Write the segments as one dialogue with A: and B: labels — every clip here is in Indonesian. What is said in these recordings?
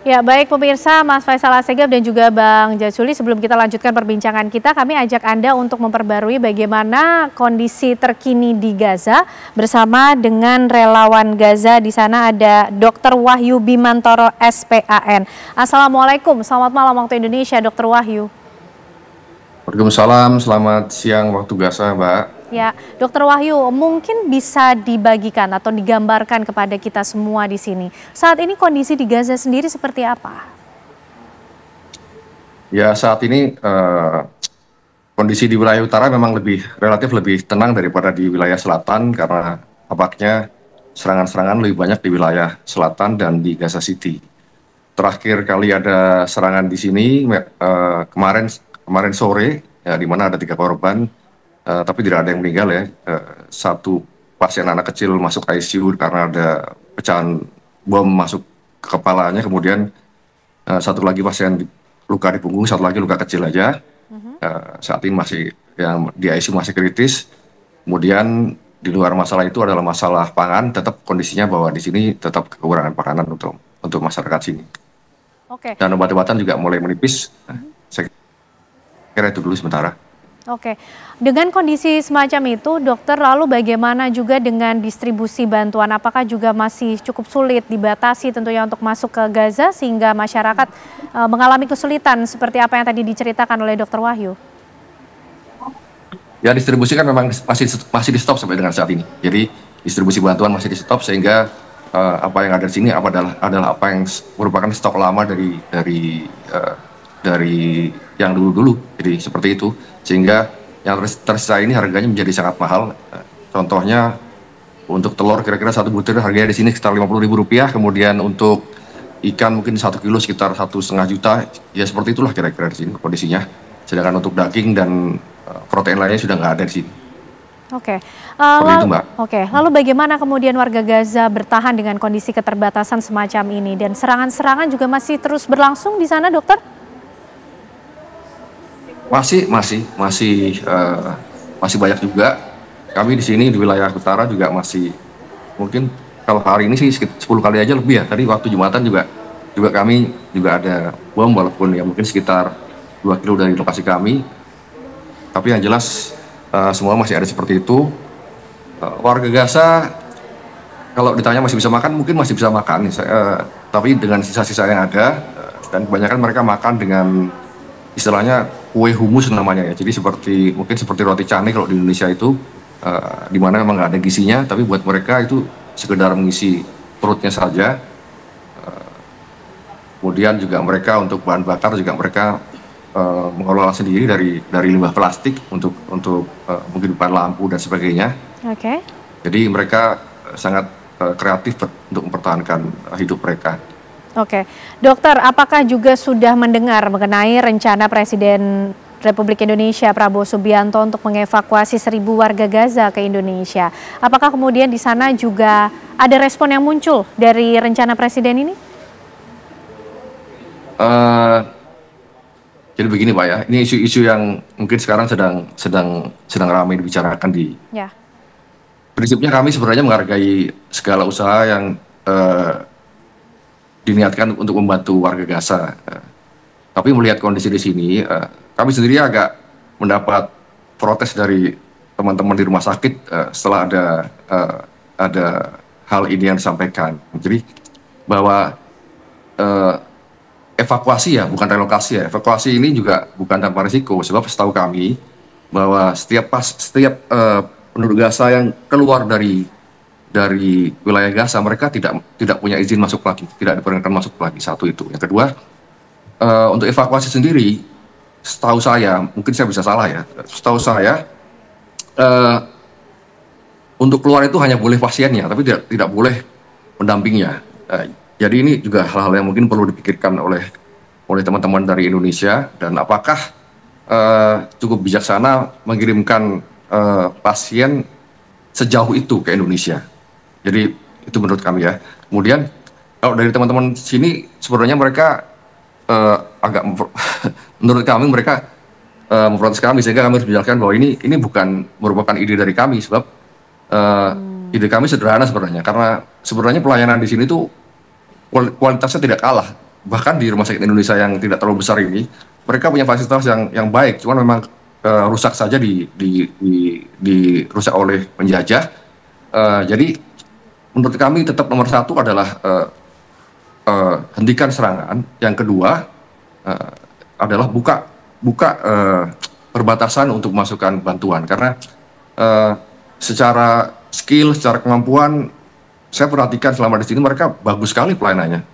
A: Ya, baik pemirsa, Mas Faisal Assegaf dan juga Bang Jazuli, sebelum kita lanjutkan perbincangan kita, kami ajak Anda untuk memperbarui bagaimana kondisi terkini di Gaza bersama dengan relawan Gaza. Di sana ada Dr. Wahyu Bimantoro, SPAN. Assalamualaikum, selamat malam waktu Indonesia, Dr. Wahyu.
B: Waalaikumsalam, selamat siang waktu Gaza, Mbak.
A: Ya, Dr. Wahyu, mungkin bisa dibagikan atau digambarkan kepada kita semua di sini. Saat ini kondisi di Gaza sendiri seperti apa?
B: Ya, saat ini kondisi di wilayah utara memang relatif lebih tenang daripada di wilayah selatan karena tampaknya serangan-serangan lebih banyak di wilayah selatan dan di Gaza City. Terakhir kali ada serangan di sini kemarin sore, ya, di mana ada 3 korban. Tapi tidak ada yang meninggal ya. Satu pasien anak kecil masuk ICU karena ada pecahan bom masuk ke kepalanya. Kemudian satu lagi pasien luka di punggung, satu lagi luka kecil aja. Saat ini masih yang di ICU masih kritis. Kemudian di luar masalah itu adalah masalah pangan. Tetap kondisinya bahwa di sini tetap kekurangan makanan untuk masyarakat sini.
A: Oke.
B: Dan obat-obatan juga mulai menipis. Saya kira itu dulu sementara.
A: Oke, dengan kondisi semacam itu, dokter, lalu bagaimana juga dengan distribusi bantuan? Apakah juga masih cukup sulit dibatasi tentunya untuk masuk ke Gaza sehingga masyarakat mengalami kesulitan seperti apa yang tadi diceritakan oleh Dr. Wahyu?
B: Ya, distribusi kan memang masih di stop sampai dengan saat ini. Jadi distribusi bantuan masih di stop sehingga apa yang ada di sini adalah apa yang merupakan stok lama dari yang dulu-dulu. Jadi seperti itu, sehingga yang tersisa ini harganya menjadi sangat mahal. Contohnya untuk telur kira-kira 1 butir harganya di sini sekitar Rp50.000, kemudian untuk ikan mungkin 1 kilo sekitar 1,5 juta. Ya seperti itulah kira-kira di sini kondisinya. Sedangkan untuk daging dan protein lainnya sudah nggak ada di sini.
A: Oke,
B: itu, Mbak.
A: Oke, lalu bagaimana kemudian warga Gaza bertahan dengan kondisi keterbatasan semacam ini, dan serangan-serangan juga masih terus berlangsung di sana, dokter?
B: Masih banyak juga. Kami di sini di wilayah utara juga masih, mungkin kalau hari ini sih 10 kali aja lebih ya. Tadi waktu Jumatan juga kami juga ada bom, walaupun ya mungkin sekitar 2 kilo dari lokasi kami. Tapi yang jelas semua masih ada seperti itu. Warga Gaza kalau ditanya masih bisa makan, mungkin masih bisa makan. Tapi dengan sisa-sisa yang ada, dan kebanyakan mereka makan dengan istilahnya kue humus namanya ya. Jadi mungkin seperti roti canai kalau di Indonesia itu, di mana memang nggak ada gizinya, tapi buat mereka itu sekedar mengisi perutnya saja. Kemudian juga mereka untuk bahan bakar juga mereka mengelola sendiri dari limbah plastik untuk mungkin bahan lampu dan sebagainya.
A: Oke.
B: Jadi mereka sangat kreatif untuk mempertahankan hidup mereka.
A: Oke, dokter, apakah juga sudah mendengar mengenai rencana Presiden Republik Indonesia Prabowo Subianto untuk mengevakuasi 1.000 warga Gaza ke Indonesia? Apakah kemudian di sana juga ada respon yang muncul dari rencana Presiden ini?
B: Jadi begini, Pak ya, ini isu-isu yang mungkin sekarang sedang ramai dibicarakan di.
A: Ya.
B: Prinsipnya kami sebenarnya menghargai segala usaha yang diniatkan untuk membantu warga Gaza. Tapi melihat kondisi di sini, kami sendiri agak mendapat protes dari teman-teman di rumah sakit setelah ada hal ini yang disampaikan. Jadi bahwa evakuasi ya, bukan relokasi ya. Evakuasi ini juga bukan tanpa risiko, sebab setahu kami bahwa setiap penduduk Gaza yang keluar dari wilayah Gaza, mereka tidak punya izin masuk lagi, tidak diperkenankan masuk lagi. Satu itu. Yang kedua, untuk evakuasi sendiri, setahu saya, mungkin saya bisa salah ya, setahu saya untuk keluar itu hanya boleh pasiennya, tapi tidak boleh pendampingnya. Jadi ini juga hal-hal yang mungkin perlu dipikirkan oleh teman-teman dari Indonesia, dan apakah cukup bijaksana mengirimkan pasien sejauh itu ke Indonesia. Jadi itu menurut kami ya. Kemudian kalau dari teman-teman sini sebenarnya mereka menurut kami mereka memprotes kami, sehingga kami harus menjelaskan bahwa ini bukan merupakan ide dari kami, sebab ide kami sederhana sebenarnya, karena sebenarnya pelayanan di sini tuh kualitasnya tidak kalah bahkan di rumah sakit Indonesia yang tidak terlalu besar ini, mereka punya fasilitas yang baik, cuman memang rusak saja dirusak oleh penjajah. Jadi menurut kami tetap nomor satu adalah hentikan serangan. Yang kedua adalah buka perbatasan untuk memasukkan bantuan, karena secara skill, secara kemampuan, saya perhatikan selama di sini mereka bagus sekali pelayanannya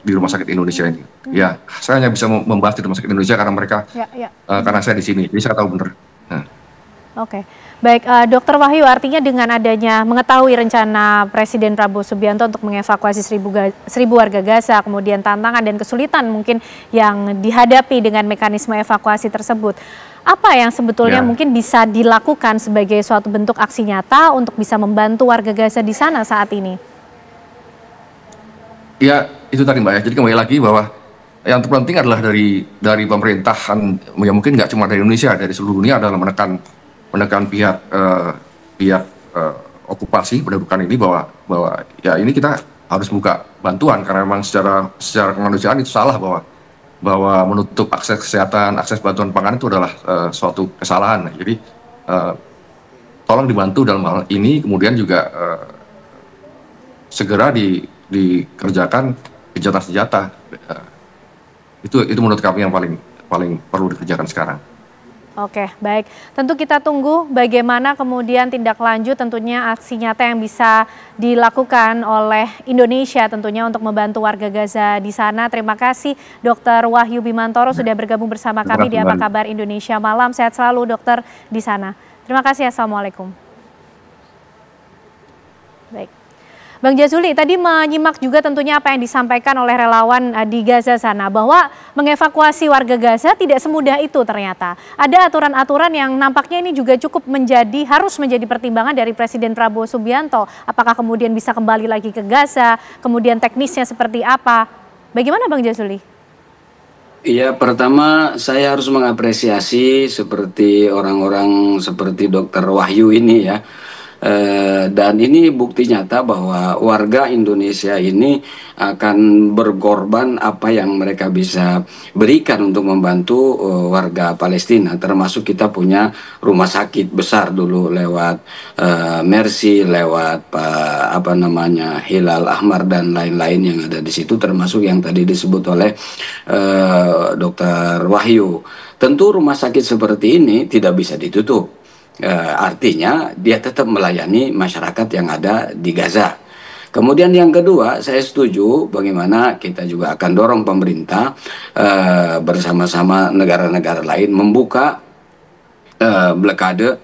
B: di rumah sakit Indonesia ini. Ya, saya hanya bisa membahas di rumah sakit Indonesia karena mereka, karena saya di sini, jadi saya tahu benar.
A: Oke, baik, Dokter Wahyu, artinya dengan adanya mengetahui rencana Presiden Prabowo Subianto untuk mengevakuasi 1.000 warga Gaza, kemudian tantangan dan kesulitan mungkin yang dihadapi dengan mekanisme evakuasi tersebut, apa yang sebetulnya mungkin bisa dilakukan sebagai suatu bentuk aksi nyata untuk bisa membantu warga Gaza di sana saat ini?
B: Ya, itu tadi Mbak ya, jadi kembali lagi bahwa yang terpenting adalah dari pemerintahan, ya mungkin nggak cuma dari Indonesia, dari seluruh dunia adalah menekan pihak okupasi pendudukan ini bahwa ya ini kita harus buka bantuan, karena memang secara kemanusiaan itu salah bahwa menutup akses kesehatan, akses bantuan pangan itu adalah suatu kesalahan. Jadi tolong dibantu dalam hal ini, kemudian juga segera dikerjakan gencatan senjata. Itu menurut kami yang paling perlu dikerjakan sekarang.
A: Oke, baik. Tentu kita tunggu bagaimana kemudian tindak lanjut tentunya aksi nyata yang bisa dilakukan oleh Indonesia tentunya untuk membantu warga Gaza di sana. Terima kasih Dr. Wahyu Bimantoro sudah bergabung bersama kami di Apa Kabar Indonesia Malam. Sehat selalu dokter di sana. Terima kasih. Assalamualaikum. Baik. Bang Jazuli, tadi menyimak juga tentunya apa yang disampaikan oleh relawan di Gaza sana, bahwa mengevakuasi warga Gaza tidak semudah itu ternyata. Ada aturan-aturan yang nampaknya ini juga cukup harus menjadi pertimbangan dari Presiden Prabowo Subianto. Apakah kemudian bisa kembali lagi ke Gaza, kemudian teknisnya seperti apa? Bagaimana Bang Jazuli?
C: Iya, pertama saya harus mengapresiasi seperti orang-orang seperti Dokter Wahyu ini ya. Dan ini bukti nyata bahwa warga Indonesia ini akan berkorban apa yang mereka bisa berikan untuk membantu warga Palestina, termasuk kita punya rumah sakit besar dulu lewat Mercy, lewat Hilal Ahmar dan lain-lain yang ada di situ, termasuk yang tadi disebut oleh Dokter Wahyu. Tentu rumah sakit seperti ini tidak bisa ditutup. Artinya dia tetap melayani masyarakat yang ada di Gaza. Kemudian yang kedua, saya setuju bagaimana kita juga akan dorong pemerintah bersama-sama negara-negara lain membuka blokade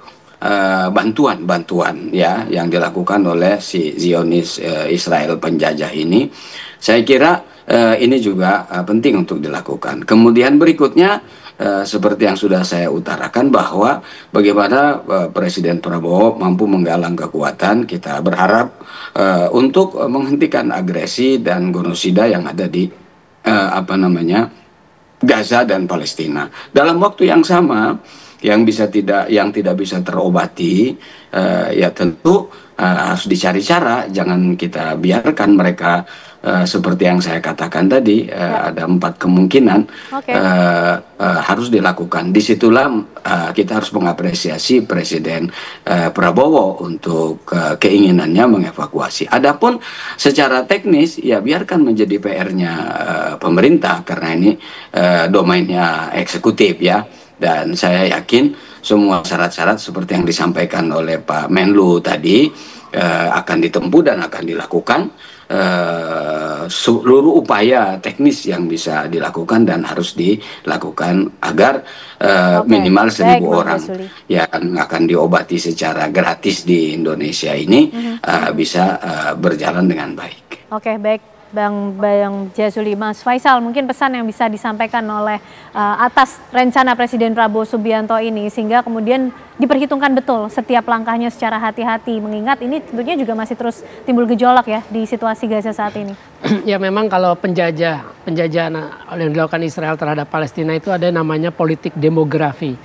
C: bantuan ya yang dilakukan oleh si Zionis Israel penjajah ini. Saya kira ini juga penting untuk dilakukan. Kemudian berikutnya, seperti yang sudah saya utarakan bahwa bagaimana Presiden Prabowo mampu menggalang kekuatan, kita berharap untuk menghentikan agresi dan genosida yang ada di Gaza dan Palestina. Dalam waktu yang sama, yang tidak bisa terobati, ya tentu harus dicari cara. Jangan kita biarkan mereka seperti yang saya katakan tadi, ada 4 kemungkinan harus dilakukan. Disitulah kita harus mengapresiasi Presiden Prabowo untuk keinginannya mengevakuasi. Adapun secara teknis, ya biarkan menjadi PR-nya pemerintah, karena ini domainnya eksekutif ya. Dan saya yakin semua syarat-syarat seperti yang disampaikan oleh Pak Menlu tadi akan ditempuh dan akan dilakukan. Seluruh upaya teknis yang bisa dilakukan dan harus dilakukan agar minimal 1.000 orang yang akan diobati secara gratis di Indonesia ini bisa berjalan dengan baik.
A: Oke, baik. Bang Jazuli, Mas Faisal, mungkin pesan yang bisa disampaikan oleh atas rencana Presiden Prabowo Subianto ini, sehingga kemudian diperhitungkan betul setiap langkahnya secara hati-hati, mengingat ini tentunya juga masih terus timbul gejolak ya di situasi Gaza saat ini.
D: Ya memang kalau penjajahan yang dilakukan Israel terhadap Palestina itu ada namanya politik demografi.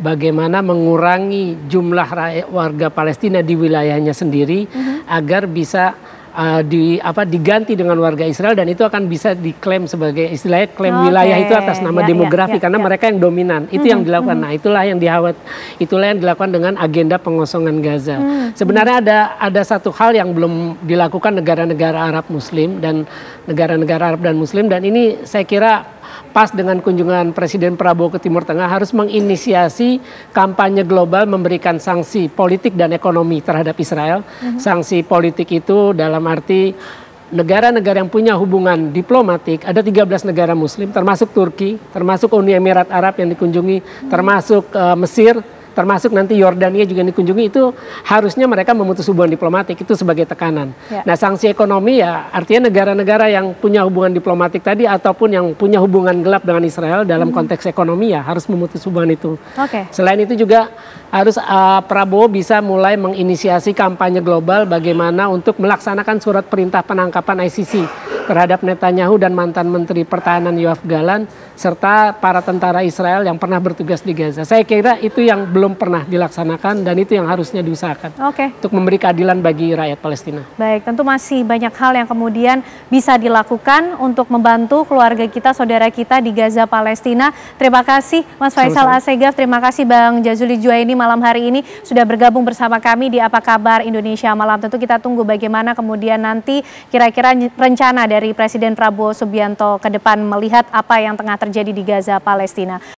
D: Bagaimana mengurangi jumlah warga Palestina di wilayahnya sendiri agar bisa diganti dengan warga Israel, dan itu akan bisa diklaim sebagai istilahnya klaim wilayah itu atas nama demografi karena mereka yang dominan. Itu yang dilakukan. Nah, itulah yang dilakukan dengan agenda pengosongan Gaza. Sebenarnya ada satu hal yang belum dilakukan negara-negara Arab Muslim dan negara-negara Arab dan Muslim, dan ini saya kira pas dengan kunjungan Presiden Prabowo ke Timur Tengah, harus menginisiasi kampanye global memberikan sanksi politik dan ekonomi terhadap Israel. Sanksi politik itu dalam arti negara-negara yang punya hubungan diplomatik, ada 13 negara Muslim, termasuk Turki, termasuk Uni Emirat Arab yang dikunjungi, termasuk Mesir, termasuk nanti Yordania juga dikunjungi, itu harusnya mereka memutus hubungan diplomatik, itu sebagai tekanan. Nah, sanksi ekonomi ya artinya negara-negara yang punya hubungan diplomatik tadi ataupun yang punya hubungan gelap dengan Israel dalam konteks ekonomi ya harus memutus hubungan itu. Selain itu juga harus Prabowo bisa mulai menginisiasi kampanye global bagaimana untuk melaksanakan surat perintah penangkapan ICC terhadap Netanyahu dan mantan Menteri Pertahanan Yoav Gallant serta para tentara Israel yang pernah bertugas di Gaza. Saya kira itu yang belum pernah dilaksanakan dan itu yang harusnya diusahakan untuk memberi keadilan bagi rakyat Palestina.
A: Baik, tentu masih banyak hal yang kemudian bisa dilakukan untuk membantu keluarga kita, saudara kita di Gaza, Palestina. Terima kasih Mas Faisal Assegaf, terima kasih Bang Jazuli Juwaini malam hari ini sudah bergabung bersama kami di Apa Kabar Indonesia Malam. Tentu kita tunggu bagaimana kemudian nanti kira-kira rencana dari Presiden Prabowo Subianto ke depan melihat apa yang tengah terjadi di Gaza, Palestina.